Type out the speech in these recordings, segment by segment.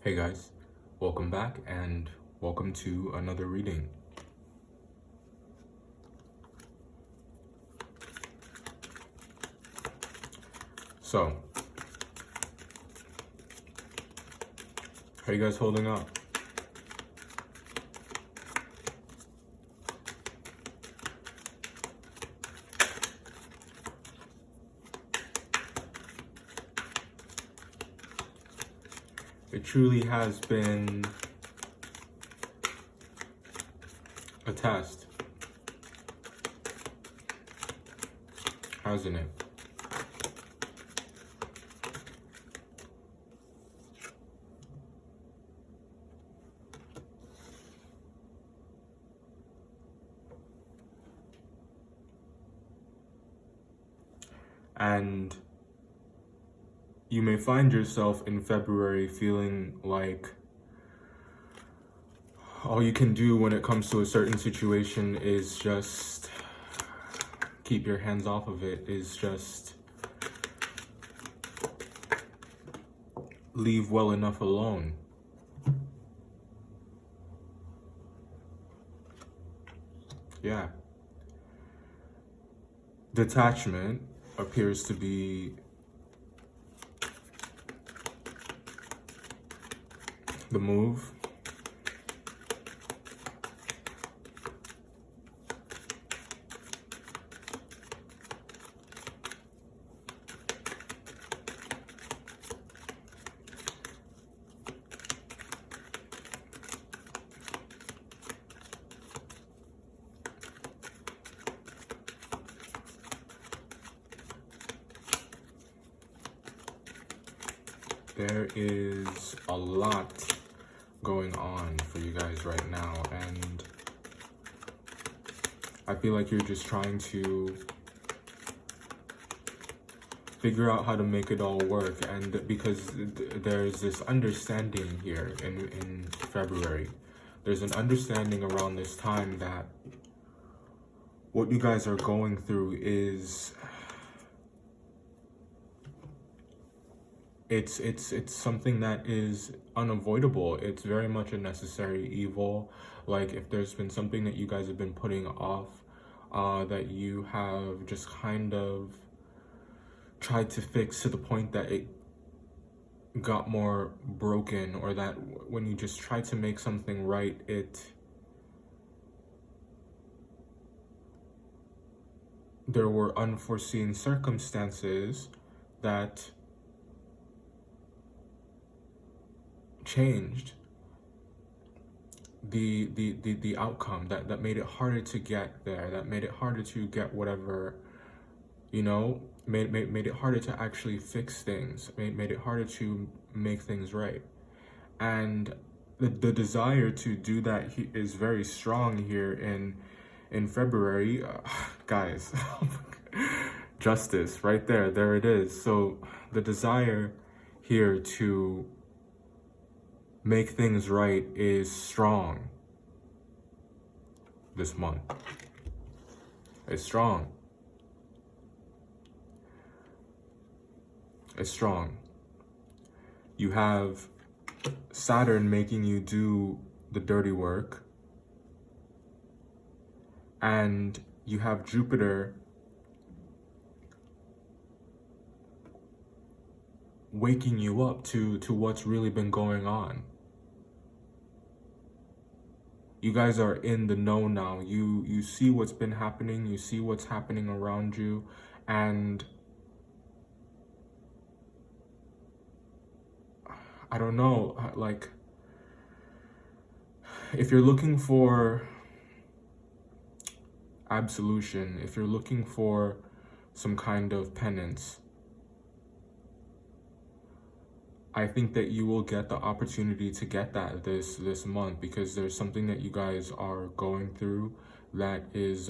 Hey guys, welcome back and welcome to another reading. So, how you guys holding up? It truly has been a test, hasn't it? And you may find yourself in February feeling like all you can do when it comes to a certain situation is just keep your hands off of it, is just leave well enough alone. Yeah. Detachment appears to be the move. There is a lot going on for you guys right now, and I feel like you're just trying to figure out how to make it all work. And because there's this understanding here in February, there's an understanding around this time that what you guys are going through is it's something that is unavoidable. It's very much a necessary evil. Like, if there's been something that you guys have been putting off, that you have just kind of tried to fix to the point that it got more broken, or that when you just try to make something right, there were unforeseen circumstances that changed the outcome, that made it harder to get there, that made it harder to get whatever, made it harder to actually fix things, made it harder to make things right. And the desire to do that is very strong here in February. Guys, justice right there it is. So the desire here to make things right is strong this month. It's strong. It's strong. You have Saturn making you do the dirty work, and you have Jupiter waking you up to what's really been going on. You guys are in the know now. You see what's been happening, you see what's happening around you, and I don't know, like, if you're looking for absolution, if you're looking for some kind of penance, I think that you will get the opportunity to get that this month, because there's something that you guys are going through that is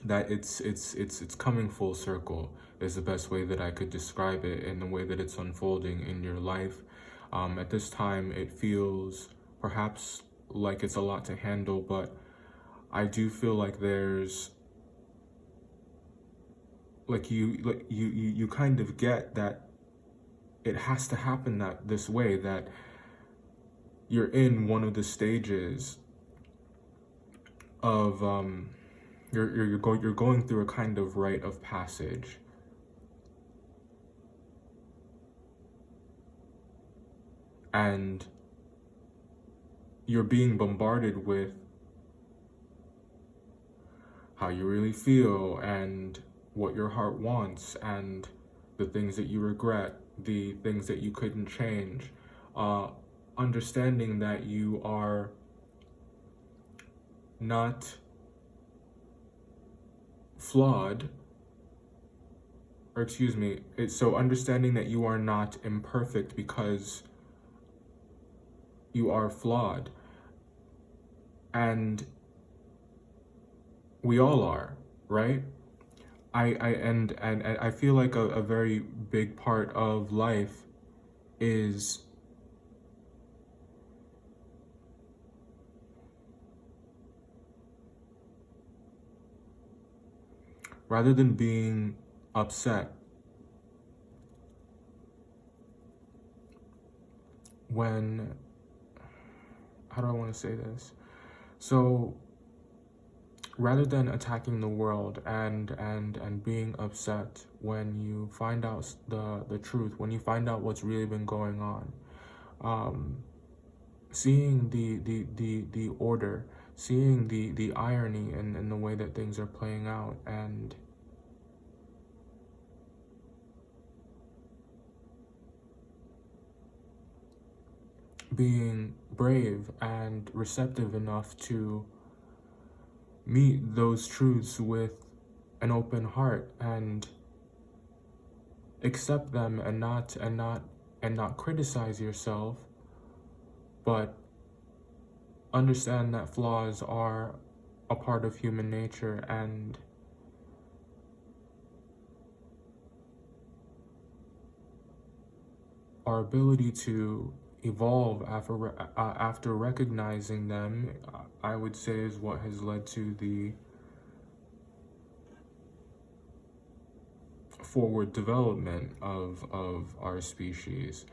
that it's coming full circle, is the best way that I could describe it, in the way that it's unfolding in your life. At this time, it feels perhaps like it's a lot to handle, but I do feel like there's you kind of get that it has to happen this way, that you're in one of the stages of you're going through a kind of rite of passage. And you're being bombarded with how you really feel and what your heart wants and the things that you regret, the things that you couldn't change. Understanding that you are not flawed, or excuse me, so understanding that you are not imperfect because you are flawed. And we all are, right? And I feel like a very big part of life is rather than being upset when, how do I want to say this? So rather than attacking the world and being upset when you find out the truth, when you find out what's really been going on, seeing the order, seeing the irony in the way that things are playing out, and being brave and receptive enough to meet those truths with an open heart and accept them, and not criticize yourself, but understand that flaws are a part of human nature, and our ability to evolve after recognizing them, I would say, is what has led to the forward development of our species.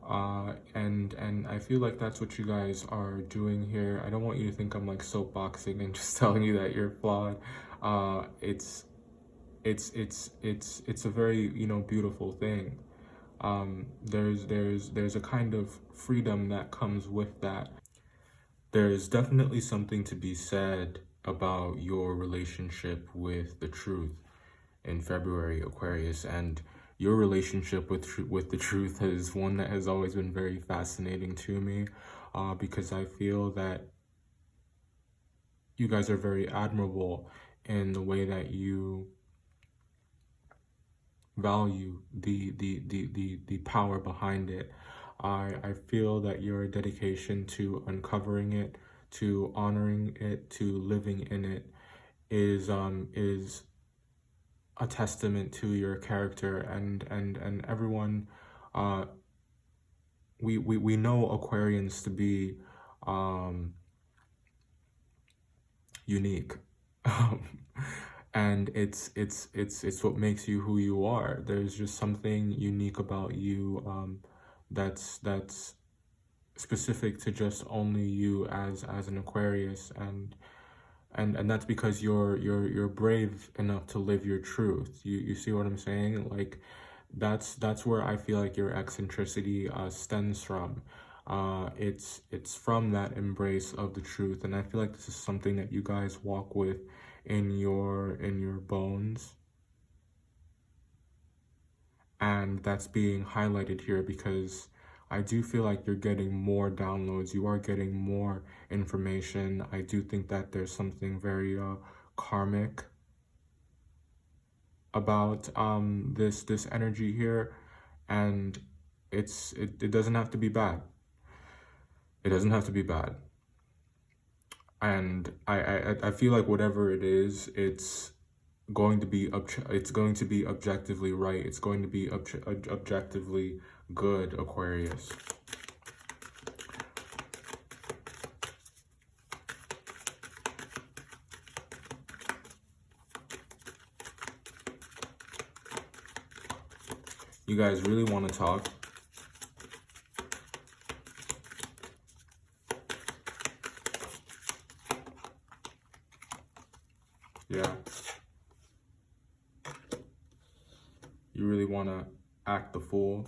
And I feel like that's what you guys are doing here. I don't want you to think I'm like soapboxing and just telling you that you're flawed. It's a very, beautiful thing. There's a kind of freedom that comes with that. There's definitely something to be said about your relationship with the truth in February, Aquarius, and your relationship with the truth is one that has always been very fascinating to me, because I feel that you guys are very admirable in the way that you value the power behind it. I feel that your dedication to uncovering it, to honoring it, to living in it is a testament to your character, and everyone. We know Aquarians to be unique. And it's what makes you who you are. There's just something unique about you, that's specific to just only you as an Aquarius, and that's because you're brave enough to live your truth. You see what I'm saying? Like, that's where I feel like your eccentricity stems from. It's from that embrace of the truth, and I feel like this is something that you guys walk with in your bones, and that's being highlighted here because I do feel like you're getting more downloads. You are getting more information. I do think that there's something very karmic about this energy here, and it doesn't have to be bad. It doesn't have to be bad. And I feel like whatever it is, it's going to be objectively right. It's going to be objectively good, Aquarius. You guys really want to talk. Yeah. You really want to act the fool.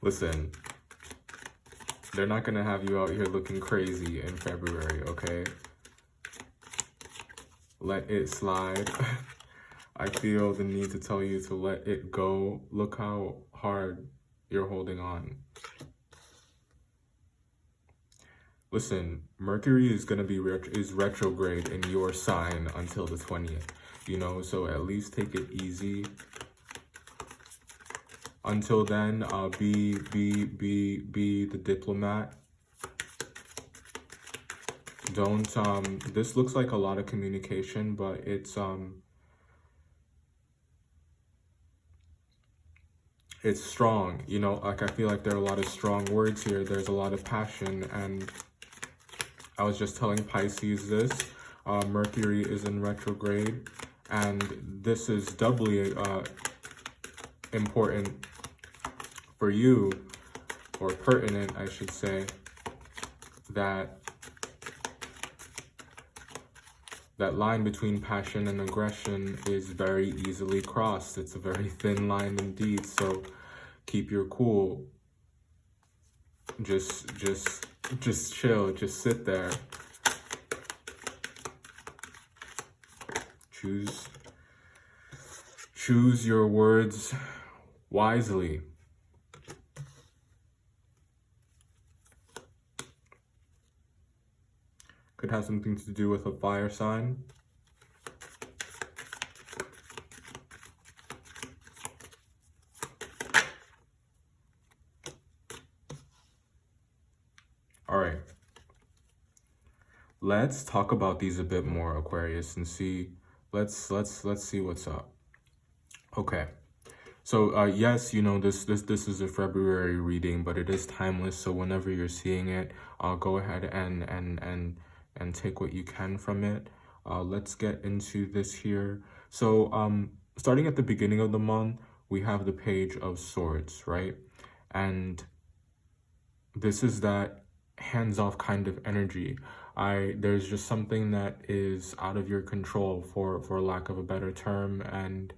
Listen, they're not gonna have you out here looking crazy in February, okay? Let it slide. I feel the need to tell you to let it go. Look how hard you're holding on. Listen, Mercury is gonna be retrograde in your sign until the 20th. You know, so at least take it easy. Until then, be the diplomat. Don't this looks like a lot of communication, but it's strong, you know, like I feel like there are a lot of strong words here. There's a lot of passion, and I was just telling Pisces this. Mercury is in retrograde, and this is doubly important for you, or pertinent, I should say, that line between passion and aggression is very easily crossed. It's a very thin line indeed, so keep your cool. Just chill, just sit there. Choose your words wisely. Could have something to do with a fire sign. All right. Let's talk about these a bit more, Aquarius, and see. Let's see what's up. Okay. So yes, you know, this is a February reading, but it is timeless. So whenever you're seeing it, go ahead and take what you can from it. Let's get into this here. So starting at the beginning of the month, we have the Page of Swords, right? And this is that hands-off kind of energy. There's just something that is out of your control, for lack of a better term, and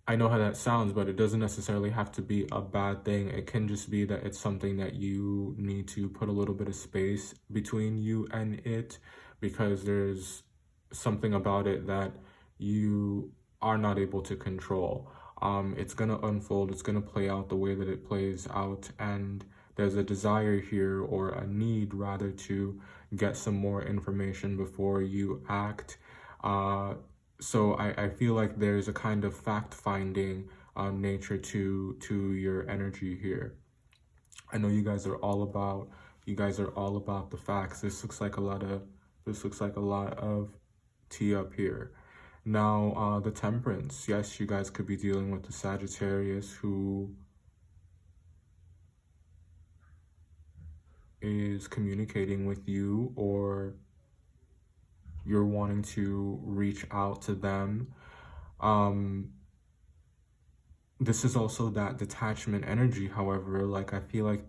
I know how that sounds, but it doesn't necessarily have to be a bad thing. It can just be that it's something that you need to put a little bit of space between you and it, because there's something about it that you are not able to control. It's gonna unfold, it's gonna play out the way that it plays out, and there's a desire here, or a need rather, to get some more information before you act. So I feel like there's a kind of fact-finding nature to your energy here. I know you guys are all about the facts. This looks like a lot of tea up here. Now the Temperance. Yes, you guys could be dealing with the Sagittarius who is communicating with you, or you're wanting to reach out to them. This is also that detachment energy. However, like, I feel like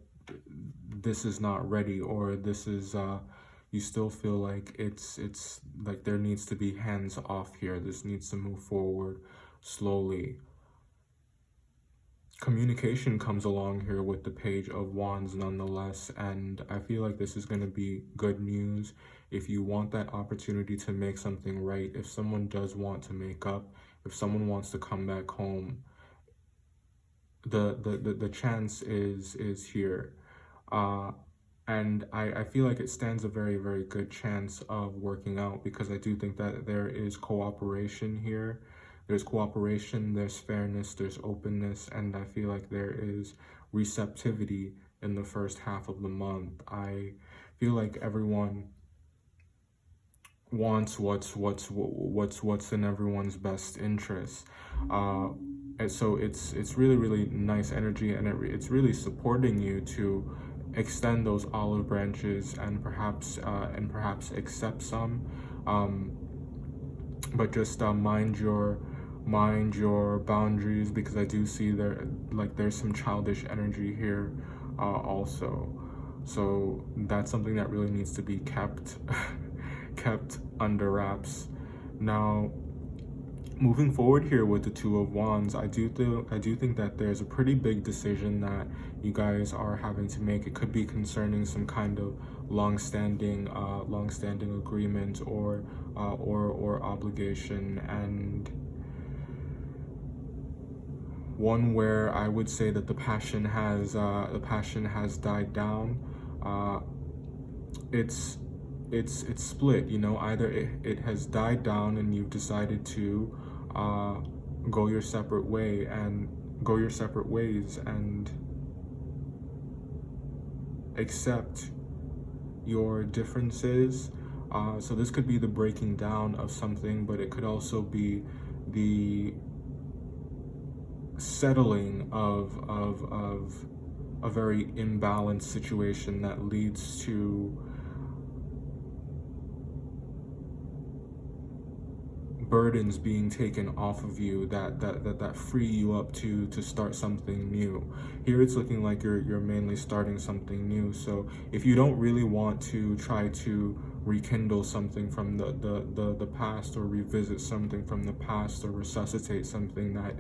this is not ready, or this is you still feel like it's like there needs to be hands off here. This needs to move forward slowly. Communication comes along here with the Page of Wands nonetheless, and I feel like this is going to be good news. If you want that opportunity to make something right, if someone does want to make up, if someone wants to come back home, the chance is here. And I feel like it stands a very, very good chance of working out, because I do think that there is cooperation here. There's cooperation, there's fairness, there's openness, and I feel like there is receptivity in the first half of the month. I feel like everyone wants what's in everyone's best interest. And so it's really, really nice energy, and it's really supporting you to extend those olive branches and perhaps accept some, but just mind your mind your boundaries, because I do see there's some childish energy here also. So that's something that really needs to be kept kept under wraps. Now, moving forward here with the Two of Wands, I do think that there's a pretty big decision that you guys are having to make. It could be concerning some kind of long-standing agreement or obligation, and one where I would say that the passion has died down. It's split. You know, either it has died down and you've decided to uh, go your separate ways and accept your differences. So this could be the breaking down of something, but it could also be the settling of a very imbalanced situation that leads to burdens being taken off of you that free you up to start something new. Here it's looking like you're mainly starting something new. So if you don't really want to try to rekindle something from the past, or revisit something from the past, or resuscitate something that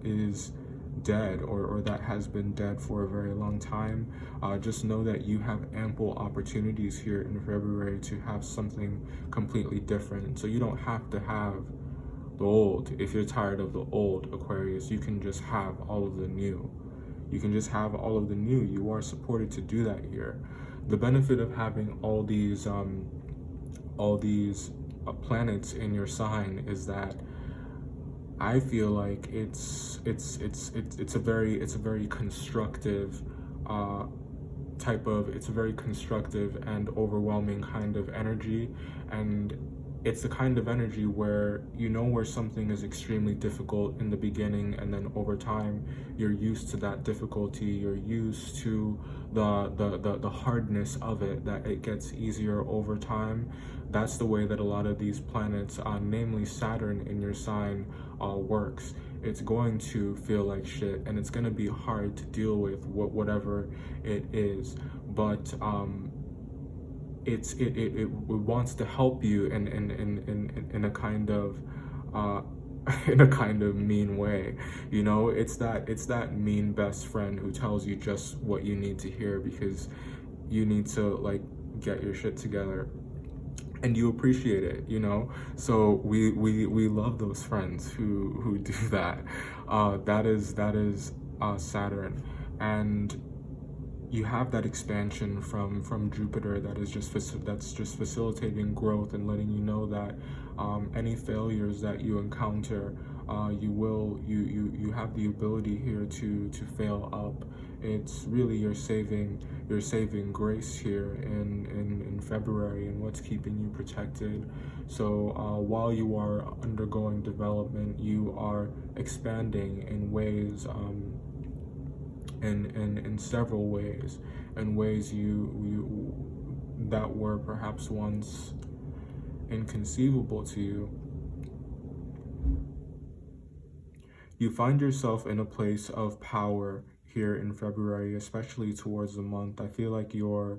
is dead, or that has been dead for a very long time, just know that you have ample opportunities here in February to have something completely different. So you don't have to have the old. If you're tired of the old, Aquarius, you can just have all of the new. You can just have all of the new. You are supported to do that here. The benefit of having all these planets in your sign is that I feel like it's a very constructive it's a very constructive and overwhelming kind of energy, and it's the kind of energy where you know where something is extremely difficult in the beginning, and then over time you're used to that difficulty, you're used to the hardness of it, that it gets easier over time. That's the way that a lot of these planets, namely Saturn in your sign, works. It's going to feel like shit, and it's going to be hard to deal with whatever it is, but it wants to help you in a kind of in a kind of mean way. You know, it's that mean best friend who tells you just what you need to hear, because you need to like get your shit together, and you appreciate it, you know. So we love those friends who do that. That is Saturn, and you have that expansion from Jupiter that is that's just facilitating growth and letting you know that any failures that you encounter, you have the ability here to fail up. It's really your saving grace here in February, and what's keeping you protected. So while you are undergoing development, you are expanding in ways. In several ways, in ways you that were perhaps once inconceivable to you. You find yourself in a place of power here in February, especially towards the month. I feel like you're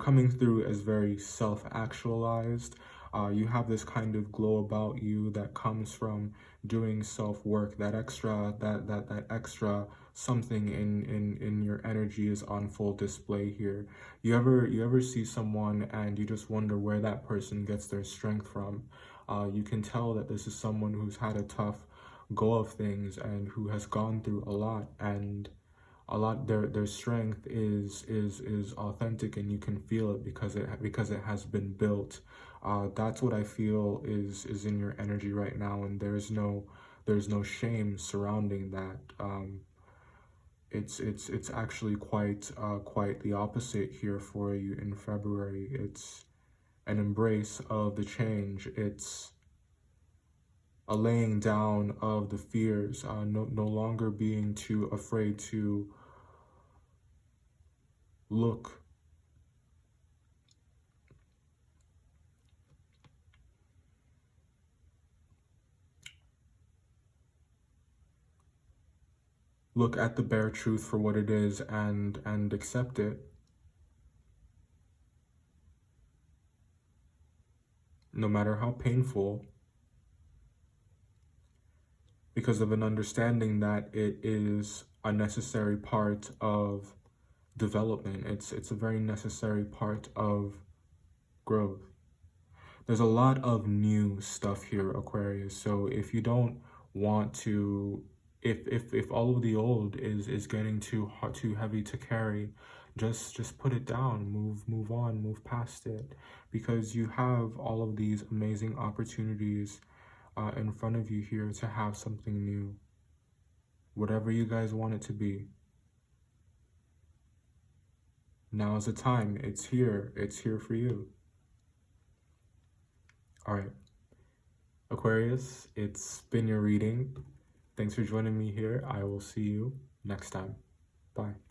coming through as very self-actualized. You have this kind of glow about you that comes from doing self-work. That extra something in your energy is on full display here. You ever see someone and you just wonder where that person gets their strength from? You can tell that this is someone who's had a tough go of things and who has gone through a lot, and their strength is authentic, and you can feel it because it has been built. That's what I feel is in your energy right now, and there's no shame surrounding that. It's actually quite the opposite here for you in February. It's an embrace of the change. It's a laying down of the fears, no longer being too afraid to look look at the bare truth for what it is and accept it. No matter how painful, because of an understanding that it is a necessary part of development. It's a very necessary part of growth. There's a lot of new stuff here, Aquarius. So if you don't want to, if all of the old is getting too hard, too heavy to carry, just put it down, move on, move past it, because you have all of these amazing opportunities in front of you here to have something new, whatever you guys want it to be. Now is the time. It's here for you. All right, Aquarius, it's been your reading. Thanks for joining me here. I will see you next time. Bye.